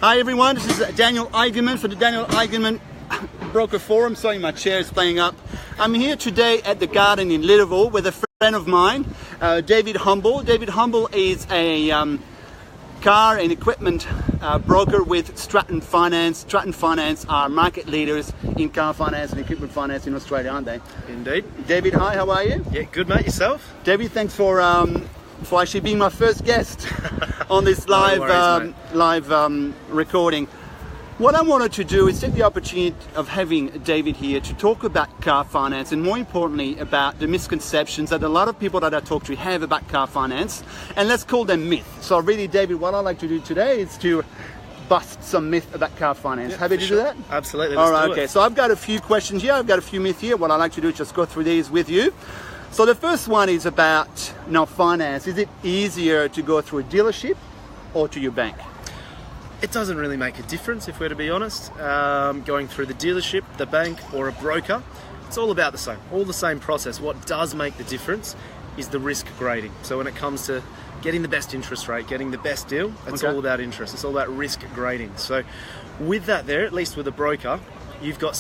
Hi everyone, this is Daniel Eigenman for the Daniel Eigenman Broker Forum. Sorry, my chair is playing up. I'm here today at the Garden in Littleville with a friend of mine, David Humble. David Humble is a car and equipment broker with Stratton Finance. Stratton Finance are market leaders in car finance and equipment finance in Australia, aren't they? Indeed. David, hi, how are you? Yeah, good mate, yourself? David, thanks for actually being my first guest on this live recording. What I wanted to do is take the opportunity of having David here to talk about car finance, and more importantly about the misconceptions that a lot of people that I talk to have about car finance, and let's call them myths. So really, David, what I'd like to do today is to bust some myth about car finance. Yeah, Happy to do that? Absolutely. All right, okay. So I've got a few questions here. I've got a few myths here. What I'd like to do is just go through these with you. So the first one is about finance. Is it easier to go through a dealership or to your bank? It doesn't really make a difference, if we're to be honest. Going through the dealership, the bank, or a broker, it's all about the same. All the same process. What does make the difference is the risk grading. So when it comes to getting the best interest rate, getting the best deal, it's all about interest. It's all about risk grading. So with that there, at least with a broker, you've got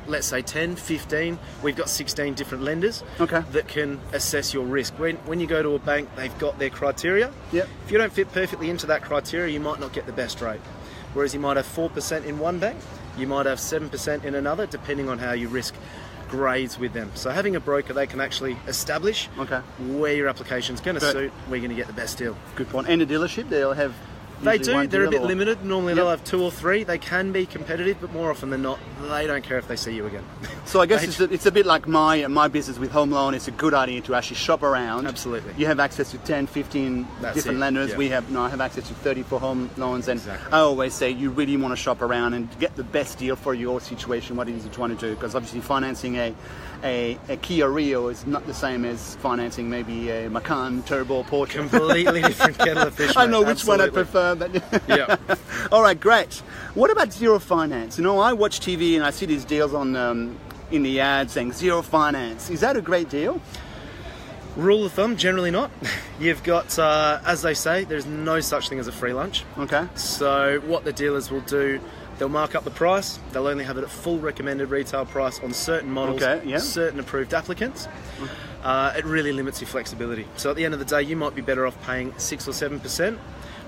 let's say 10, 15, we've got 16 different lenders that can assess your risk. When you go to a bank, they've got their criteria. Yep. If you don't fit perfectly into that criteria, you might not get the best rate. Whereas you might have 4% in one bank, you might have 7% in another, depending on how you risk grades with them. So having a broker, they can actually establish where your application's going to suit, where you're going to get the best deal. Good point. And the dealership, they'll have... They do. They're a bit limited. Normally they'll have 2 or 3. They can be competitive, but more often than not, they don't care if they see you again. So I guess it's a bit like my business with home loan. It's a good idea to actually shop around. Absolutely. You have access to 10, 15 different lenders. Yeah. I have access to 30 for home loans. And I always say you really want to shop around and get the best deal for your situation, what it is you're trying to do. Because obviously financing a Kia Rio is not the same as financing maybe a Macan Turbo Porsche. Completely different kettle of fish, mate. I know which one I prefer. But yeah. All right, great. What about zero finance? I watch TV and I see these deals on in the ads saying zero finance. Is that a great deal? Rule of thumb, generally not. You've got, as they say, there's no such thing as a free lunch. Okay. So what the dealers will do, they'll mark up the price. They'll only have it at full recommended retail price on certain models, certain approved applicants. It really limits your flexibility. So at the end of the day, you might be better off paying 6 or 7%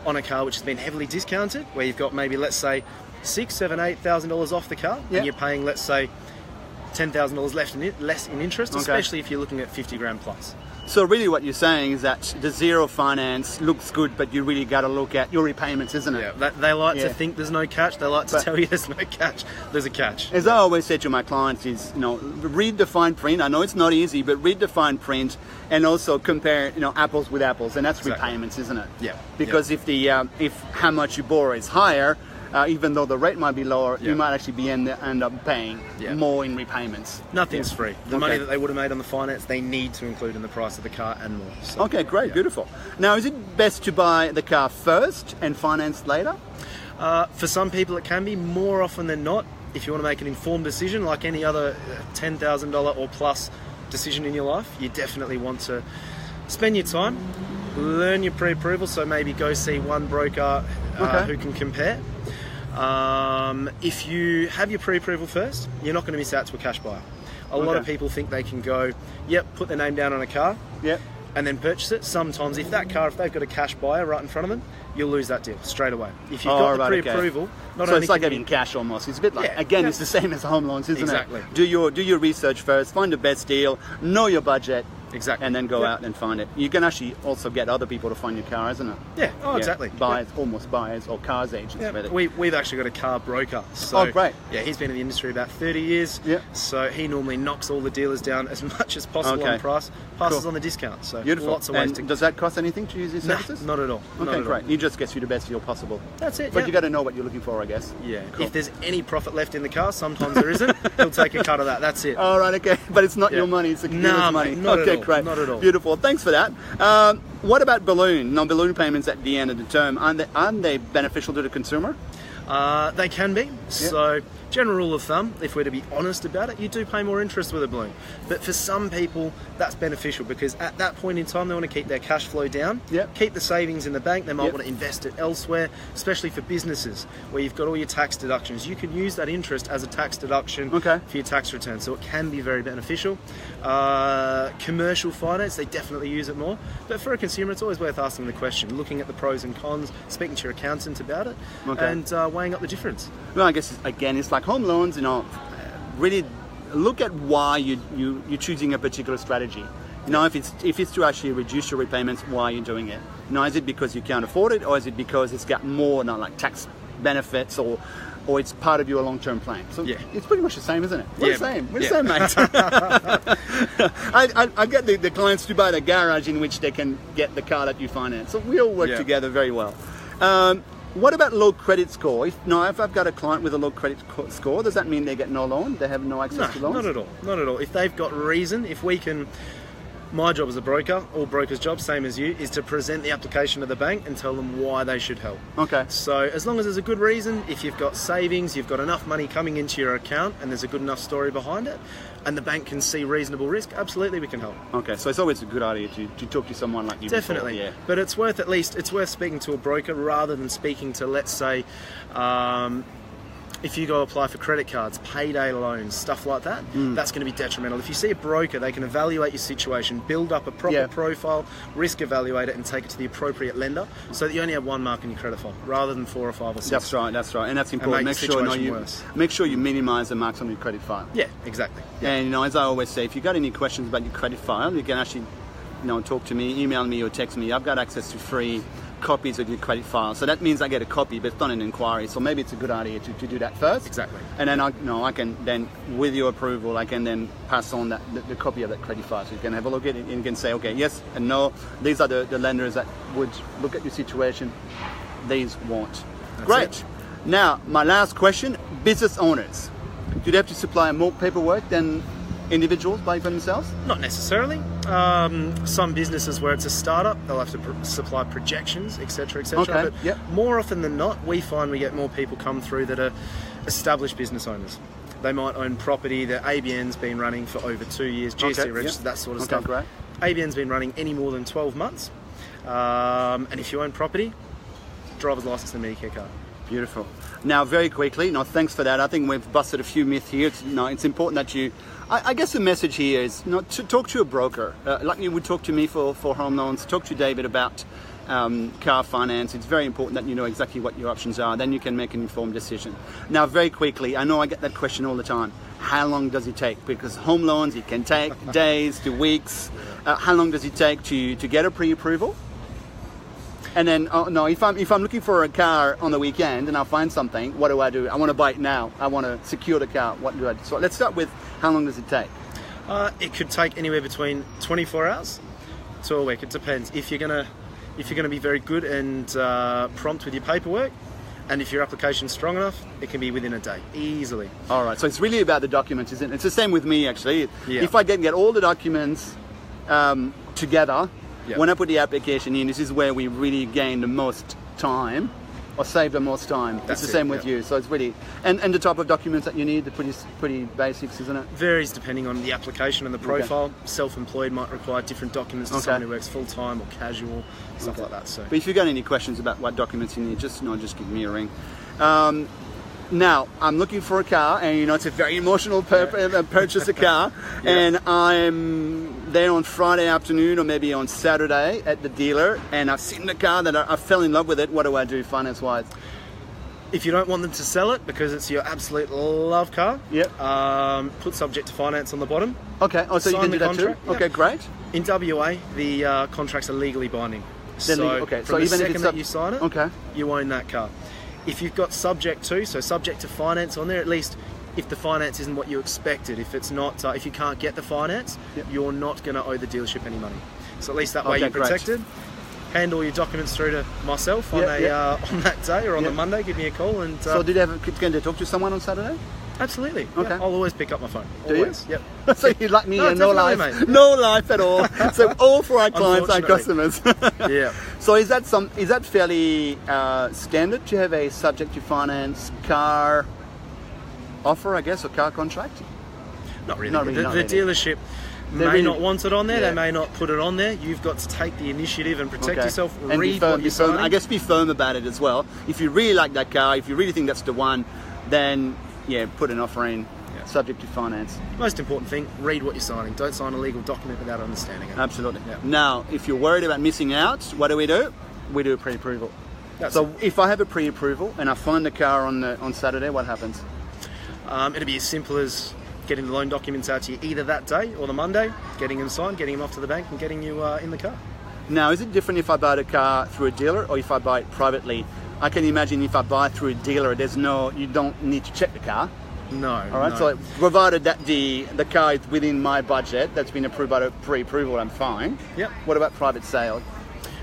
on a car which has been heavily discounted, where you've got maybe, let's say, $6,000, $7,000, $8,000 off the car, and you're paying, let's say, $10,000 less in interest, especially if you're looking at 50 grand plus. So really what you're saying is that the zero finance looks good, but you really got to look at your repayments, isn't it? Yeah, they like to think there's no catch. They like to tell you there's no catch. There's a catch. As I always say to my clients is, read the fine print. I know it's not easy, but read the fine print and also compare, apples with apples, and that's repayments, isn't it? Yeah. Because if how much you borrow is higher, even though the rate might be lower, you might actually end up paying more in repayments. Nothing's free. The money that they would have made on the finance, they need to include in the price of the car and more. So, okay, great, beautiful. Now, is it best to buy the car first and finance later? For some people, it can be. More often than not, if you want to make an informed decision, like any other $10,000 or plus decision in your life, you definitely want to spend your time, learn your pre-approval, so maybe go see one broker who can compare. If you have your pre-approval first, you're not going to miss out to a cash buyer. A lot of people think they can go, put their name down on a car, and then purchase it. Sometimes if they've got a cash buyer right in front of them, you'll lose that deal straight away. If you've got the pre-approval, so it's like having cash almost. It's a bit like, it's the same as home loans, isn't it? Do your research first, find the best deal, know your budget, Exactly. And then go out and find it. You can actually also get other people to find your car, isn't it? Yeah. Oh, exactly. Buyers, almost buyers or cars agents. Yeah. We've actually got a car broker. So, great. Yeah, he's been in the industry about 30 years. Yeah. So he normally knocks all the dealers down as much as possible on price, passes on the discount. So beautiful. Lots of ways does that cost anything to use these services? Not at all. Okay, great. He just gets you the best deal possible. That's it. But you got to know what you're looking for, I guess. Yeah. Cool. If there's any profit left in the car, sometimes there isn't. He'll take a cut of that. That's it. All right. Okay. But it's not your money. It's the dealer's money. Not at all. Great. Not at all. Beautiful. Thanks for that. What about balloon payments at the end of the term? Aren't they beneficial to the consumer? They can be. So general rule of thumb, if we're to be honest about it, you do pay more interest with a balloon. But for some people, that's beneficial because at that point in time, they want to keep their cash flow down, keep the savings in the bank. They might want to invest it elsewhere, especially for businesses where you've got all your tax deductions. You can use that interest as a tax deduction for your tax return. So it can be very beneficial. Commercial finance, they definitely use it more. But for a consumer, it's always worth asking the question, looking at the pros and cons, speaking to your accountant about it, and weighing up the difference. Well, I guess, again, it's like home loans, really look at why you're choosing a particular strategy. If it's to actually reduce your repayments, why are you doing it? Is it because you can't afford it, or is it because it's got more tax benefits, or it's part of your long-term plan? So it's pretty much the same, isn't it? We're the same. We're the same, mate. I get the clients to buy the garage in which they can get the car that you finance. So we all work together very well. What about low credit score? If I've got a client with a low credit score, does that mean they get no loan? They have no access to loans? Not at all. Not at all. If they've got reason, if we can... My job as a broker, all brokers' job, same as you, is to present the application to the bank and tell them why they should help. Okay. So as long as there's a good reason, if you've got savings, you've got enough money coming into your account, and there's a good enough story behind it, and the bank can see reasonable risk, absolutely we can help. Okay, so it's always a good idea to talk to someone like you. Definitely, before. But it's worth speaking to a broker rather than speaking to, let's say, if you go apply for credit cards, payday loans, stuff like that, that's going to be detrimental. If you see a broker, they can evaluate your situation, build up a proper profile, risk evaluate it, and take it to the appropriate lender, so that you only have one mark in your credit file rather than 4 or 5 or 6. That's right, and that's important. Make sure you minimise the marks on your credit file. Yeah, exactly. And as I always say, if you've got any questions about your credit file, you can actually talk to me, email me, or text me. I've got access to free copies of your credit file, so that means I get a copy, but it's not an inquiry. So maybe it's a good idea to do that first. Exactly. And then I can then, with your approval, I can then pass on the copy of that credit file, so you can have a look at it and you can say, okay, yes and no. These are the lenders that would look at your situation. These won't. That's Great. It. Now, my last question: business owners, do they have to supply more paperwork than individuals by themselves? Not necessarily. Some businesses where it's a startup, they'll have to supply projections, etc., etc. But more often than not, we find we get more people come through that are established business owners. They might own property, their ABN's been running for over 2 years, GST registered, that sort of stuff. Great. ABN's been running any more than 12 months. And if you own property, driver's license and Medicare card. Beautiful. Now, very quickly, thanks for that. I think we've busted a few myths here. It's important that you... I guess the message here is to talk to a broker. Like you would talk to me for home loans, talk to David about car finance. It's very important that you know exactly what your options are. Then you can make an informed decision. Now, very quickly, I know I get that question all the time. How long does it take? Because home loans, it can take days to weeks. How long does it take to get a pre-approval? And then, if I'm looking for a car on the weekend and I find something, what do? I want to buy it now. I want to secure the car. What do I do? So let's start with, how long does it take? It could take anywhere between 24 hours to a week. It depends. If you're gonna be very good and prompt with your paperwork, and if your application's strong enough, it can be within a day, easily. All right. So it's really about the documents, isn't it? It's the same with me, actually. Yeah. If I get all the documents together. When I put the application in, this is where we really gain the most time, or save the most time. It's the same with you. So it's really, and the type of documents that you need, they're pretty basics, isn't it? Varies depending on the application and the profile. Okay. Self-employed might require different documents to someone who works full-time or casual, stuff like that. So, but if you've got any questions about what documents you need, just give me a ring. Now, I'm looking for a car, and it's a very emotional purchase a car, and I'm there on Friday afternoon or maybe on Saturday at the dealer, and I've seen the car that I fell in love with it. What do I do finance-wise? If you don't want them to sell it because it's your absolute love car, put subject to finance on the bottom. Okay, so you can do that too? Okay, great. In WA, the contracts are legally binding. So from the second that you sign it, you own that car. If you've got subject to finance on there, at least if the finance isn't what you expected, if it's not, if you can't get the finance, you're not going to owe the dealership any money. So at least that way you're protected. Hand all your documents through to myself on that day or on the Monday. Give me a call. And so did you going to talk to someone on Saturday? Absolutely. Okay. I'll always pick up my phone. Always. Do you? Yep. So you like me, no life, mate. No life at all. So all for our clients, our customers. Yeah. So is that fairly standard to have a subject to finance car? offer, I guess, or car contract? Not really. Not really, The not really. dealership may really- not want it on there. Yeah. They may not put it on there. You've got to take the initiative and protect Okay. yourself. And Read what you're signing. I guess be firm about it as well. If you really like that car, if you really think that's the one, then yeah, put an offer in, Yeah. subject to finance. Most important thing: read what you're signing. Don't sign a legal document without understanding it. Absolutely. Yeah. Now, if you're worried about missing out, what do? We do a pre-approval. That's So if I have a pre-approval and I find the car on Saturday, what happens? It'll be as simple as getting the loan documents out to you either that day or the Monday, getting them signed, getting them off to the bank, and getting you in the car. Now, is it different if I buy the car through a dealer or if I buy it privately? I can imagine if I buy through a dealer, you don't need to check the car. No. All right, no. so provided that the car is within my budget, that's been approved by the pre-approval, I'm fine. Yep. What about private sale?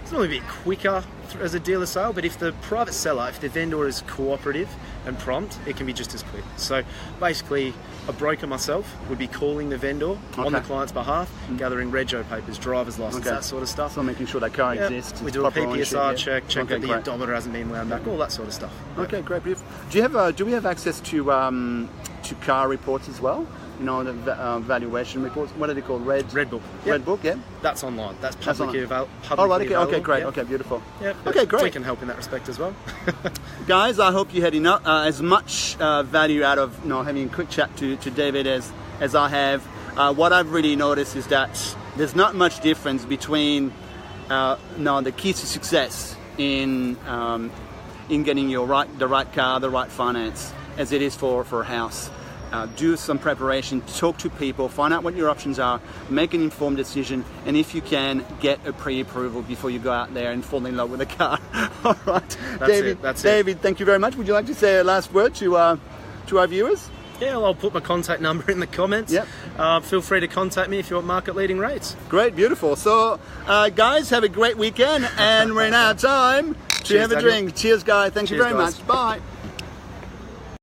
It's normally a bit quicker as a dealer sale, but if the private seller, if the vendor is cooperative and prompt, it can be just as quick. So basically, a broker myself would be calling the vendor on the client's behalf, gathering rego papers, driver's license, Okay. that sort of stuff. So making sure that car Yep. exists. We it's do a proper PPSR ownership, yeah? check Okay, that the great. odometer hasn't been wound back, all that sort of stuff. Okay, great, beautiful. Do we have access to car reports as well? You know, the valuation reports. What are they called? Red Book. Red Book, yeah. That's online. That's That's publicly online. available. Oh, right. Okay, great. Okay, beautiful. Okay, great. We can help in that respect as well. Guys, I hope you had enough, as much value out of having a quick chat to David as I have. What I've really noticed is that there's not much difference between the keys to success in getting the right car, the right finance, as it is for a house. Do some preparation, talk to people, find out what your options are, make an informed decision, and if you can, get a pre-approval before you go out there and fall in love with a car. All right, David, thank you very much. Would you like to say a last word to our viewers? Yeah, well, I'll put my contact number in the comments. Yep. Feel free to contact me if you want market-leading rates. Great, beautiful. So, guys, have a great weekend, and we're now time to Cheers, have a Daniel. drink. Cheers, guys. Thank you Cheers, very guys. much. Bye.